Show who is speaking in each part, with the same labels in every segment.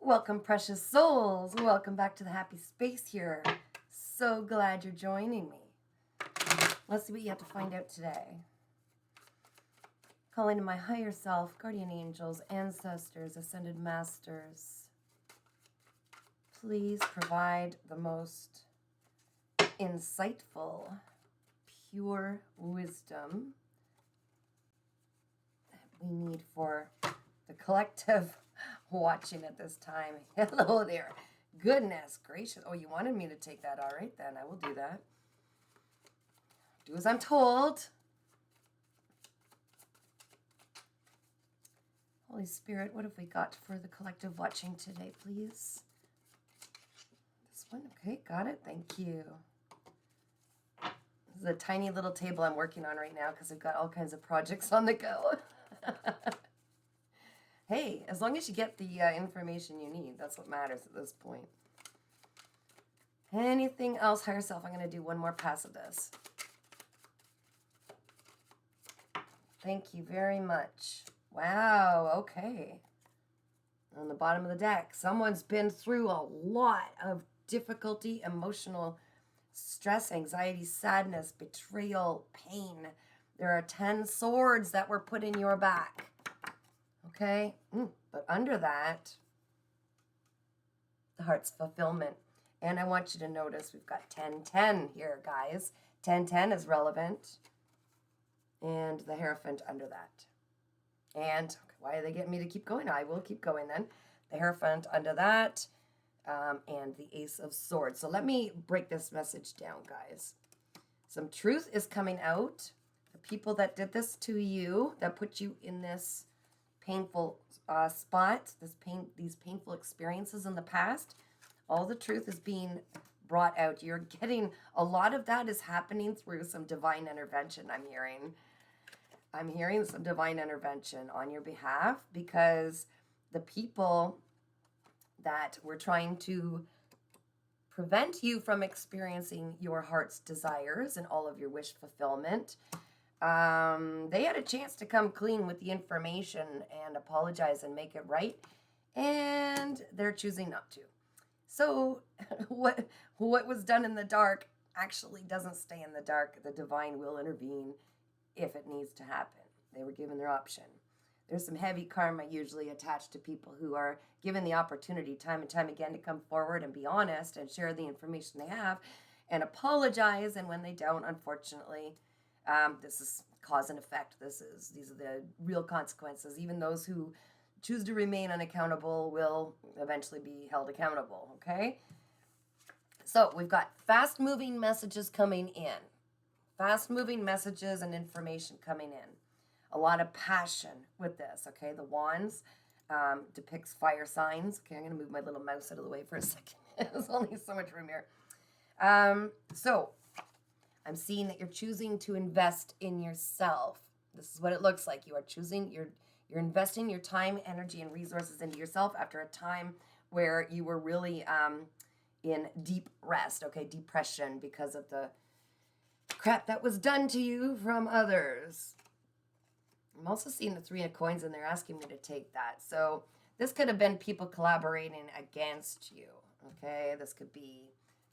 Speaker 1: Welcome, precious souls. Welcome back to the happy space here. So glad you're joining me. Let's see what you have to find out today. Calling to my higher self, guardian angels, ancestors, ascended masters. Please provide the most insightful, pure wisdom that we need for the collective watching at this time. Hello there. Goodness gracious. Oh, you wanted me to take that. All right, then. I will do that. Do as I'm told. Holy Spirit, what have we got for the collective watching today, please? This one. Okay, got it. Thank you. This is a tiny little table I'm working on right now because I've got all kinds of projects on the go. Hey, as long as you get the information you need, that's what matters at this point. Anything else, higher self? I'm going to do one more pass of this. Thank you very much. Wow, okay. On the bottom of the deck, someone's been through a lot of difficulty, emotional stress, anxiety, sadness, betrayal, pain. There are 10 swords that were put in your back. Okay, but under that, the heart's fulfillment. And I want you to notice we've got 10-10 here, guys. 10-10 is relevant. And the Hierophant under that. And why are they getting me to keep going? I will keep going then. The Hierophant under that. And the Ace of Swords. So let me break this message down, guys. Some truth is coming out. The people that did this to you, that put you in this painful spot, these painful experiences in the past, all the truth is being brought out. You're getting, a lot of that is happening through some divine intervention, I'm hearing some divine intervention on your behalf, because the people that were trying to prevent you from experiencing your heart's desires and all of your wish fulfillment, they had a chance to come clean with the information and apologize and make it right, and they're choosing not to. So what was done in the dark actually doesn't stay in the dark. The divine will intervene if it needs to happen. They were given their option. There's some heavy karma usually attached to people who are given the opportunity time and time again to come forward and be honest and share the information they have and apologize, and when they don't, unfortunately, this is cause and effect. These are the real consequences. Even those who choose to remain unaccountable will eventually be held accountable, okay? So we've got fast-moving messages coming in. Fast-moving messages and information coming in. A lot of passion with this, okay? The Wands depicts fire signs. Okay, I'm going to move my little mouse out of the way for a second. There's only so much room here. So I'm seeing that you're choosing to invest in yourself. This is what it looks like. You are choosing, you're investing your time, energy, and resources into yourself after a time where you were really in deep rest, okay, depression, because of the crap that was done to you from others. I'm also seeing the 3 of coins, and they're asking me to take that. So this could have been people collaborating against you, okay? This could be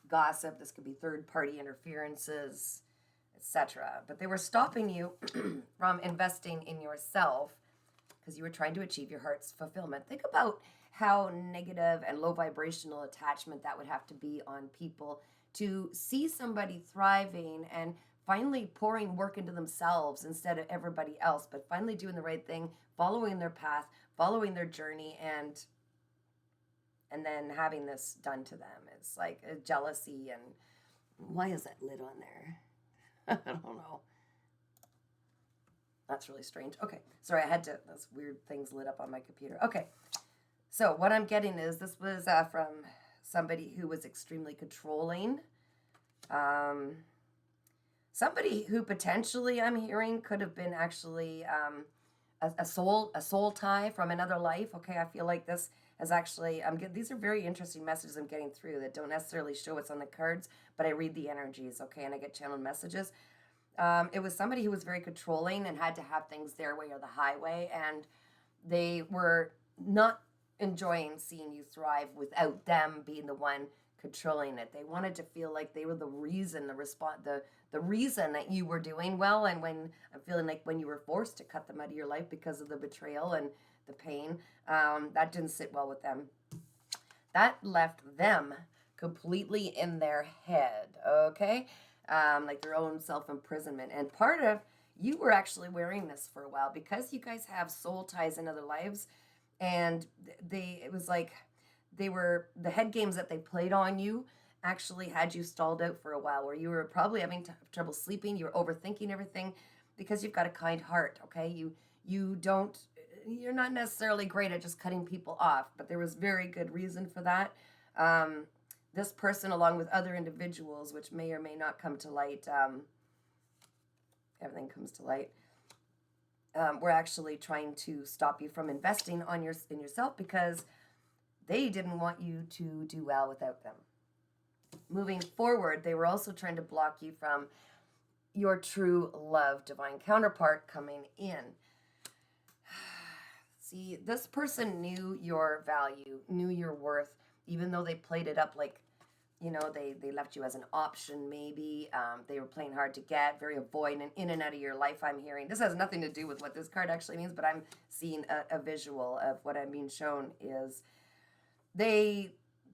Speaker 1: gossip, this could be third-party interferences, etc. But they were stopping you from investing in yourself because you were trying to achieve your heart's fulfillment. Think about how negative and low vibrational attachment that would have to be on people to see somebody thriving and finally pouring work into themselves instead of everybody else, but finally doing the right thing, following their path, following their journey, and then having this done to them. It's like a jealousy. And why is that lid on there? I don't know. That's really strange. Okay, sorry, I had to, those weird things lit up on my computer. Okay, so what I'm getting is this was from somebody who was extremely controlling. Somebody who potentially, I'm hearing, could have been actually a soul tie from another life. Okay, I feel like this is actually, these are very interesting messages I'm getting through that don't necessarily show what's on the cards, but I read the energies, okay, and I get channeled messages. It was somebody who was very controlling and had to have things their way or the highway, and they were not enjoying seeing you thrive without them being the one controlling it. They wanted to feel like they were the reason, the reason that you were doing well. And when I'm feeling like when you were forced to cut them out of your life because of the betrayal and the pain, that didn't sit well with them. That left them completely in their head, okay? Like their own self-imprisonment. And part of you were actually wearing this for a while because you guys have soul ties in other lives, and it was like the head games that they played on you actually had you stalled out for a while, where you were probably having trouble sleeping, you were overthinking everything because you've got a kind heart, okay? You're not necessarily great at just cutting people off, but there was very good reason for that. This person, along with other individuals, which may or may not come to light, everything comes to light, we're actually trying to stop you from investing in yourself because they didn't want you to do well without them. Moving forward, they were also trying to block you from your true love, divine counterpart coming in. See, this person knew your value, knew your worth, even though they played it up like, they left you as an option maybe. They were playing hard to get, very avoidant, in and out of your life, I'm hearing. This has nothing to do with what this card actually means, but I'm seeing a visual of what I'm being shown is they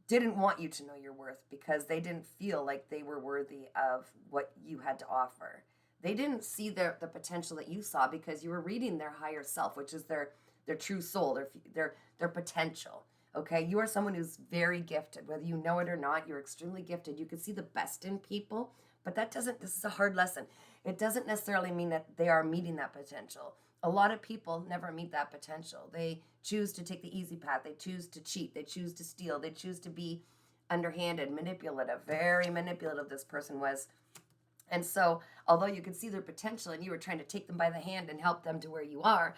Speaker 1: didn't want you to know your worth because they didn't feel like they were worthy of what you had to offer. They didn't see the potential that you saw because you were reading their higher self, which is their true soul, their potential. Okay, you are someone who's very gifted, whether you know it or not. You're extremely gifted. You can see the best in people, but this is a hard lesson. It doesn't necessarily mean that they are meeting that potential. A lot of people never meet that potential. They choose to take the easy path. They choose to cheat. They choose to steal. They choose to be underhanded, manipulative, very manipulative this person was. And so, although you could see their potential and you were trying to take them by the hand and help them to where you are,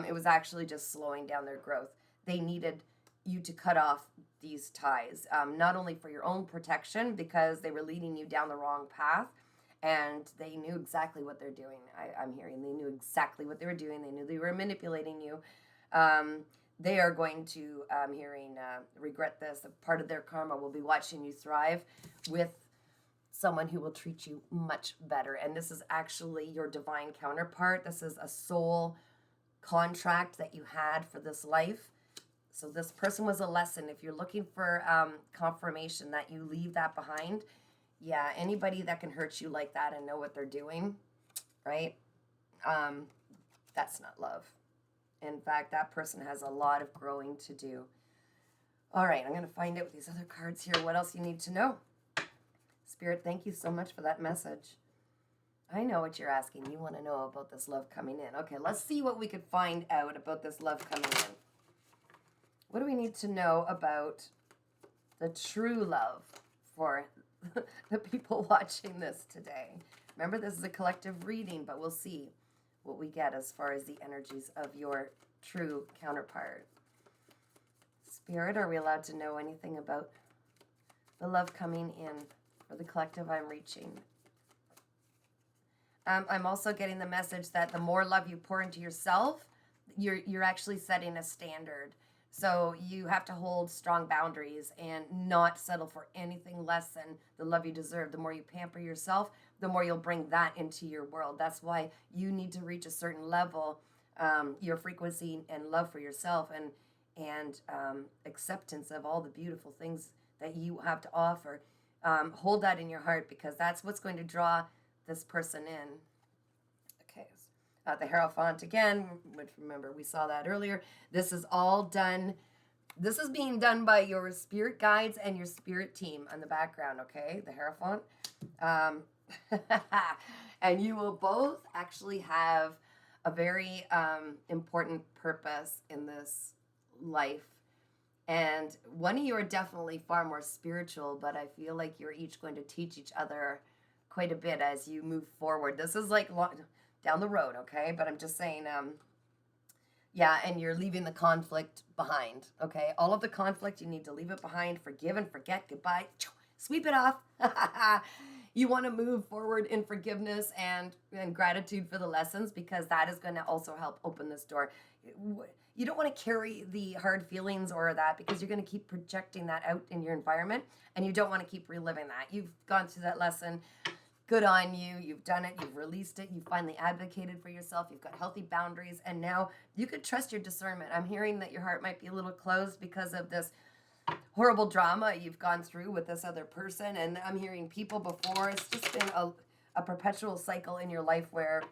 Speaker 1: it was actually just slowing down their growth. They needed you to cut off these ties, not only for your own protection, because they were leading you down the wrong path, and they knew exactly what they're doing. I'm hearing they knew exactly what they were doing. They knew they were manipulating you. They are going to, I'm hearing, regret this. A part of their karma will be watching you thrive with someone who will treat you much better. And this is actually your divine counterpart. This is a soul contract that you had for this life. So this person was a lesson. If you're looking for confirmation that you leave that behind, yeah, anybody that can hurt you like that and know what they're doing, right? That's not love. In fact, that person has a lot of growing to do. All right, I'm going to find out with these other cards here what else you need to know. Spirit, thank you so much for that message. I know what you're asking. You want to know about this love coming in. Okay, let's see what we could find out about this love coming in. What do we need to know about the true love for the people watching this today? Remember, this is a collective reading, but we'll see what we get as far as the energies of your true counterpart. Spirit, are we allowed to know anything about the love coming in for the collective I'm reaching? I'm also getting the message that the more love you pour into yourself, you're actually setting a standard. So you have to hold strong boundaries and not settle for anything less than the love you deserve. The more you pamper yourself, the more you'll bring that into your world. That's why you need to reach a certain level, your frequency and love for yourself and acceptance of all the beautiful things that you have to offer. Hold that in your heart, because that's what's going to draw this person in. Okay. The Hierophant again, which, remember, we saw that earlier. This is all done. This is being done by your spirit guides and your spirit team on the background, okay? The Hierophant. And you will both actually have a very important purpose in this life. And one of you are definitely far more spiritual, but I feel like you're each going to teach each other quite a bit as you move forward. This is like down the road, okay? But I'm just saying, yeah, and you're leaving the conflict behind, okay? All of the conflict, you need to leave it behind. Forgive and forget. Goodbye. Sweep it off. You want to move forward in forgiveness and gratitude for the lessons, because that is going to also help open this door. you don't want to carry the hard feelings or that, because you're going to keep projecting that out in your environment, and you don't want to keep reliving that. You've gone through that lesson. Good on you. You've done it. You've released it. You finally advocated for yourself. You've got healthy boundaries, and now you could trust your discernment. I'm hearing that your heart might be a little closed because of this horrible drama you've gone through with this other person, and I'm hearing people before. It's just been a perpetual cycle in your life where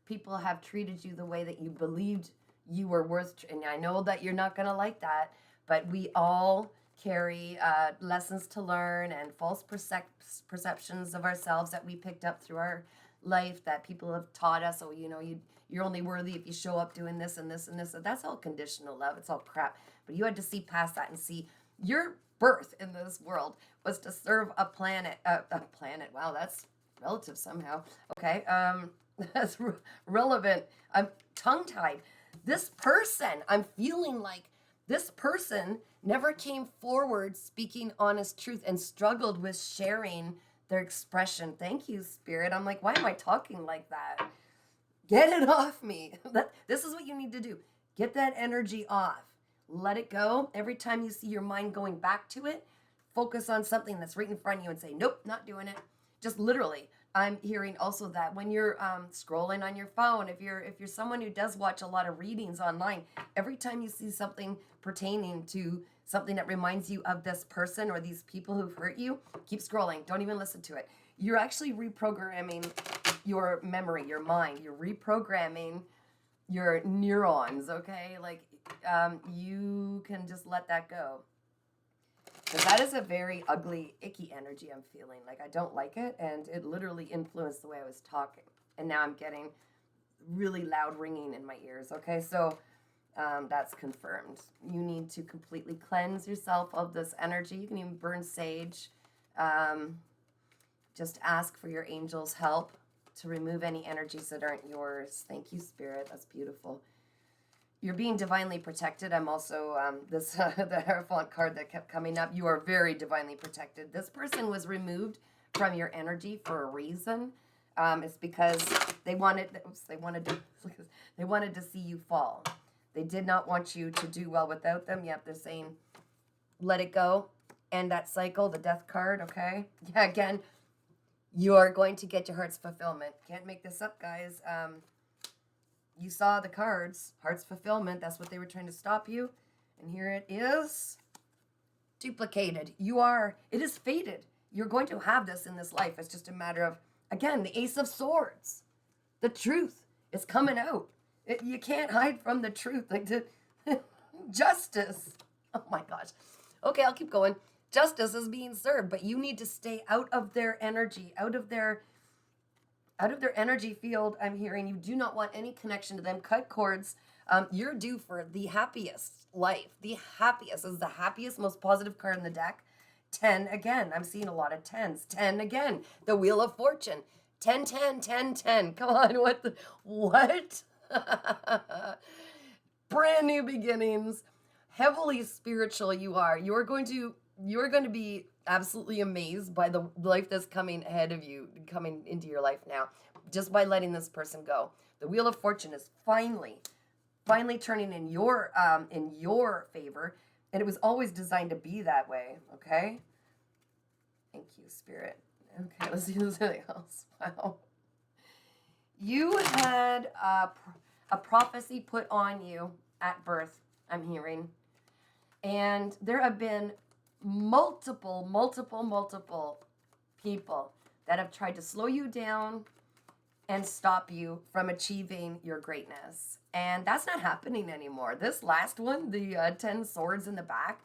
Speaker 1: people have treated you the way that you believed you were worth. And I know that you're not going to like that, but we all carry lessons to learn and false perceptions of ourselves that we picked up through our life, that people have taught us. Oh, you're only worthy if you show up doing this and this and this. That's all conditional love. It's all crap. But you had to see past that and see your birth in this world was to serve a planet. Wow, that's relative somehow. Okay, that's relevant. I'm tongue-tied. This person, I'm feeling like this person never came forward speaking honest truth and struggled with sharing their expression. Thank you, Spirit. I'm like, why am I talking like that? Get it off me. This is what you need to do. Get that energy off. Let it go. Every time you see your mind going back to it, focus on something that's right in front of you and say, nope, not doing it. Just literally. I'm hearing also that when you're scrolling on your phone, if you're someone who does watch a lot of readings online, every time you see something pertaining to something that reminds you of this person or these people who've hurt you, keep scrolling. Don't even listen to it. You're actually reprogramming your memory, your mind. You're reprogramming your neurons, okay? Like, you can just let that go. Because that is a very ugly, icky energy I'm feeling. Like, I don't like it, and it literally influenced the way I was talking. And now I'm getting really loud ringing in my ears, okay? So that's confirmed. You need to completely cleanse yourself of this energy. You can even burn sage. Just ask for your angels' help to remove any energies that aren't yours. Thank you, Spirit. That's beautiful. You're being divinely protected. I'm also, the Hierophant card that kept coming up. You are very divinely protected. This person was removed from your energy for a reason. It's because they wanted to see you fall. They did not want you to do well without them. Yep, they're saying, let it go. End that cycle, the death card, okay? Yeah, again, you are going to get your heart's fulfillment. Can't make this up, guys. You saw the cards, heart's fulfillment. That's what they were trying to stop you. And here it is, duplicated. It is fated. You're going to have this in this life. It's just a matter of, again, the Ace of Swords. The truth is coming out. You can't hide from the truth. Like justice. Oh my gosh. Okay, I'll keep going. Justice is being served, but you need to stay out of their energy, out of their energy field. I'm hearing you do not want any connection to them. Cut cords. You're due for the happiest life. The happiest. This is the happiest, most positive card in the deck. 10 again. I'm seeing a lot of 10s. 10 again. The Wheel of Fortune. 10, 10, 10, 10. Come on. What? Brand new beginnings. Heavily spiritual you are. You're going to be absolutely amazed by the life that's coming ahead of you, coming into your life now, just by letting this person go. The Wheel of Fortune is finally turning in your favor, and it was always designed to be that way. Okay. Thank you, Spirit. Okay, let's see something else. Wow. You had a prophecy put on you at birth. I'm hearing, and there have been multiple people that have tried to slow you down and stop you from achieving your greatness. And that's not happening anymore. This last one, the 10 swords in the back,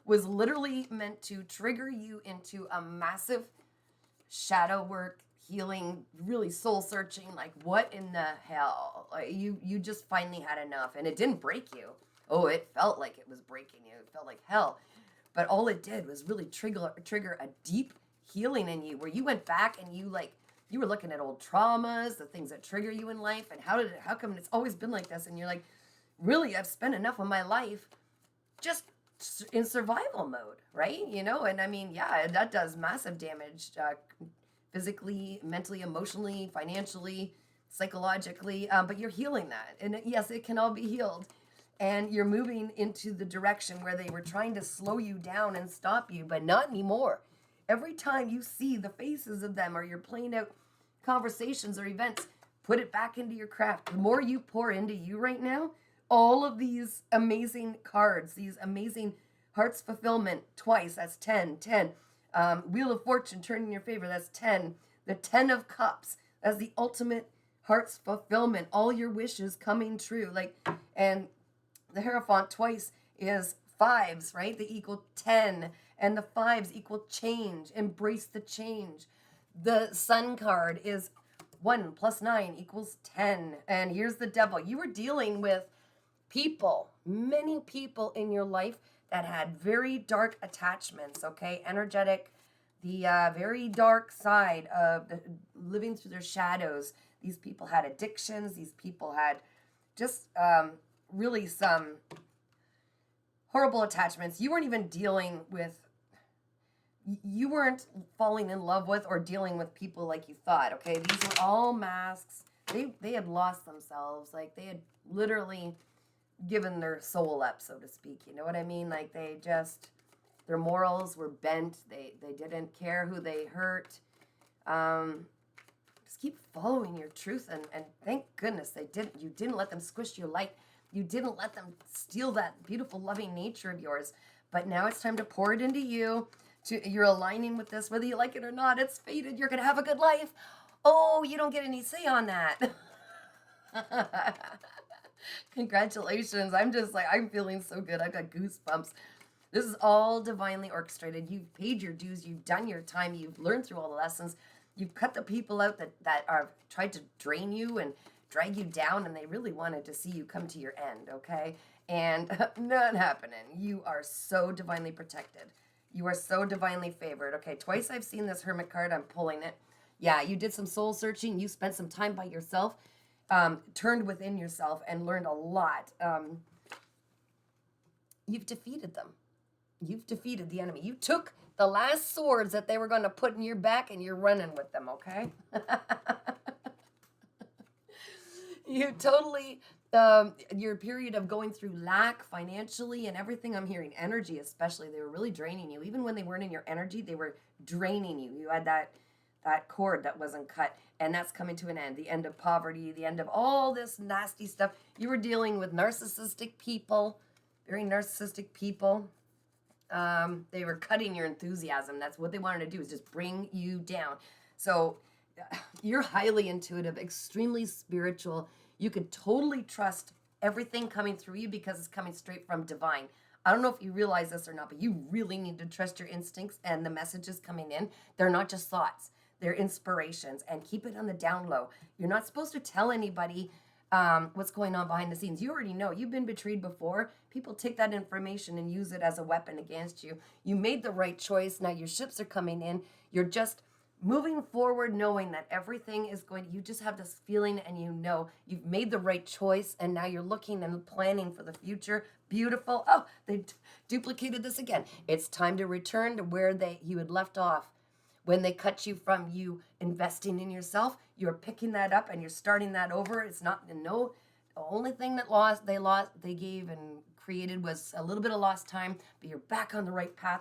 Speaker 1: was literally meant to trigger you into a massive shadow work, healing, really soul searching, like what in the hell? Like, you just finally had enough, and it didn't break you. Oh, it felt like it was breaking you. It felt like hell. But all it did was really trigger a deep healing in you, where you went back and you were looking at old traumas, the things that trigger you in life, and how come it's always been like this? And you're like, really, I've spent enough of my life just in survival mode, right? And I mean, yeah, that does massive damage, physically, mentally, emotionally, financially, psychologically, but you're healing that. And yes, it can all be healed. and you're moving into the direction where they were trying to slow you down and stop you, but not anymore. Every time you see the faces of them or you're playing out conversations or events, put it back into your craft. The more you pour into you right now, all of these amazing cards, these amazing heart's fulfillment, twice, that's 10, 10. Wheel of Fortune turning in your favor, that's 10. The 10 of Cups, that's the ultimate heart's fulfillment. All your wishes coming true. And the Hierophant twice is fives, right? They equal 10. And the fives equal change. Embrace the change. The Sun card is 1 plus 9 equals 10. And here's the Devil. You were dealing with people, many people in your life that had very dark attachments, okay? Energetic, the very dark side of living through their shadows. These people had addictions. These people had just really some horrible attachments. You weren't even dealing with, you weren't falling in love with or dealing with people like you thought, okay? These were all masks. They had lost themselves. Like, they had literally given their soul up, so to speak. You know what I mean? Like, they just, their morals were bent. They didn't care who they hurt. Just keep following your truth, and thank goodness they didn't. You didn't let them squish your light. You didn't let them steal that beautiful, loving nature of yours. But now it's time to pour it into you. You're aligning with this, whether you like it or not. It's fated. You're going to have a good life. Oh, you don't get any say on that. Congratulations. I'm feeling so good. I've got goosebumps. This is all divinely orchestrated. You've paid your dues. You've done your time. You've learned through all the lessons. You've cut the people out that are tried to drain you and drag you down, and they really wanted to see you come to your end, okay? And not happening. You are so divinely protected. You are so divinely favored. Okay, twice I've seen this Hermit card. I'm pulling it. Yeah, you did some soul searching. You spent some time by yourself, turned within yourself, and learned a lot. You've defeated them. You've defeated the enemy. You took the last swords that they were going to put in your back, and you're running with them, okay? You totally, your period of going through lack financially and everything, I'm hearing energy especially, they were really draining you. Even when they weren't in your energy, they were draining you. You had that cord that wasn't cut, and that's coming to an end. The end of poverty, the end of all this nasty stuff. You were dealing with narcissistic people, very narcissistic people. They were cutting your enthusiasm. That's what they wanted to do, is just bring you down. So you're highly intuitive, extremely spiritual. You can totally trust everything coming through you because it's coming straight from divine. I don't know if you realize this or not, but you really need to trust your instincts and the messages coming in. They're not just thoughts. They're inspirations, and keep it on the down low. You're not supposed to tell anybody what's going on behind the scenes. You already know. You've been betrayed before. People take that information and use it as a weapon against you. You made the right choice. Now your ships are coming in. You're just moving forward knowing that everything is going to, you just have this feeling, and you know you've made the right choice, and now you're looking and planning for the future. Beautiful. Oh, they duplicated this again. It's time to return to where you had left off. When they cut you from you investing in yourself, you're picking that up and you're starting that over. It's not, no, the only thing that they gave and created was a little bit of lost time, but you're back on the right path.